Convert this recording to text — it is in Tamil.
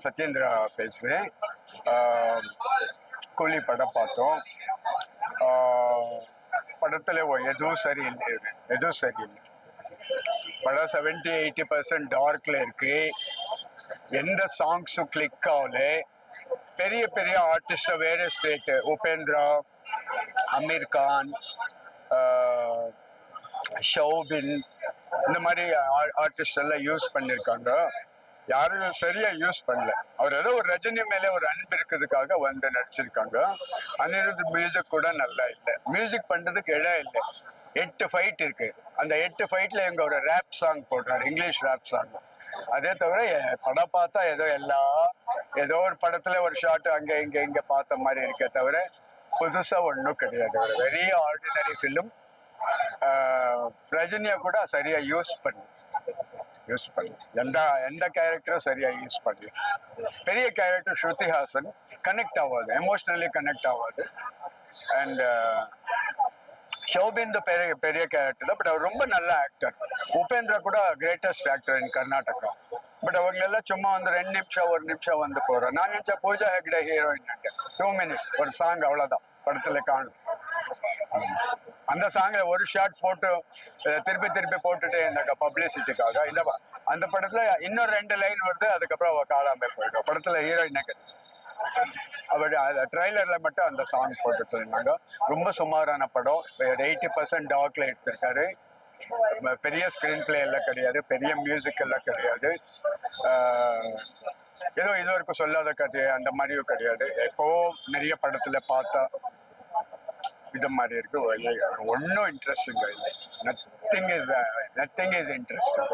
சத்யேந்திரா பேசுகிறேன். கூலி படம் பார்த்தோம். படத்தில் எதுவும் சரியில்லை, எதுவும் சரியில்லை. படம் 70-80% டார்க்ல இருக்கு. எந்த சாங்ஸும் கிளிக் ஆகல. பெரிய பெரிய ஆர்டிஸ்ட் வேற ஸ்டேட்டு, உபேந்திரா, அமீர் கான், ஷோபின், இந்த மாதிரி ஆர்டிஸ்ட் எல்லாம் யூஸ் பண்ணியிருக்காங்க. யாரும் சரியா யூஸ் பண்ணல. அவர் ஏதோ ஒரு ரஜினி மேலே ஒரு அன்பு இருக்கிறதுக்காக வந்து நடிச்சிருக்காங்க. அனிருத் மியூசிக் கூட நல்லா இல்லை. மியூசிக் பண்றதுக்கு இடம் இல்லை. 8 ஃபைட் இருக்கு. அந்த 8 ஃபைட்ல எங்க ஒரு ரேப் சாங் போடுறாரு, இங்கிலீஷ் ரேப் சாங். அதே தவிர படம் பார்த்தா ஏதோ ஒரு படத்துல ஒரு ஷாட் அங்க இங்க பார்த்த மாதிரி இருக்கே தவிர புதுசா ஒன்றும் கிடையாது. ஒரு வெரி ஆர்டினரி ஃபிலிம். ரஜினியை கூட சரியா யூஸ் பண்ணு எந்த கேரக்டரும் சரியா யூஸ் பண்ணல. பெரிய கேரக்டர் ஸ்ருதிஹாசன் கனெக்ட் ஆகாது, எமோஷனலி கனெக்ட் ஆகாது. அண்ட் ஷோபின் பெரிய கேரக்டர் தான், பட் அவர் ரொம்ப நல்ல ஆக்டர். உபேந்திரா கூட greatest actor in Karnataka. But அவங்க எல்லாம் சும்மா வந்து 1 நிமிஷம் வந்து போறோம். நான் நினைச்ச பூஜா ஹெக்டே ஹீரோயின் 2 மினிட்ஸ் ஒரு சாங், அவ்வளவுதான் படத்துல காணும். அந்த சாங்ல ஒரு ஷாட் போட்டு திருப்பி போட்டுட்டே இருந்தாங்க பப்ளிசிட்டிக்காக. அந்த படத்துல இன்னும் 2 லைன் வருது, அதுக்கப்புறம் அவ காலாம போயிடும். படத்துல ஹீரோயின் அப்படி ட்ரெய்லர்ல மட்டும் அந்த சாங் போட்டுட்டு இருந்தாங்க. ரொம்ப சுமாரான படம். 80% டார்க்ல எடுத்திருக்காரு. பெரிய ஸ்கிரீன் பிளே எல்லாம் கிடையாது, பெரிய மியூசிக் எல்லாம் கிடையாது. ஏதோ இது வரைக்கும் சொல்லாத கதை அந்த மாதிரியும் கிடையாது. எப்போ நிறைய படத்துல பார்த்தா இது மாதிரி இருக்கு. ஒன்னும் இன்ட்ரெஸ்டிங் இல்லை. Nothing is interesting.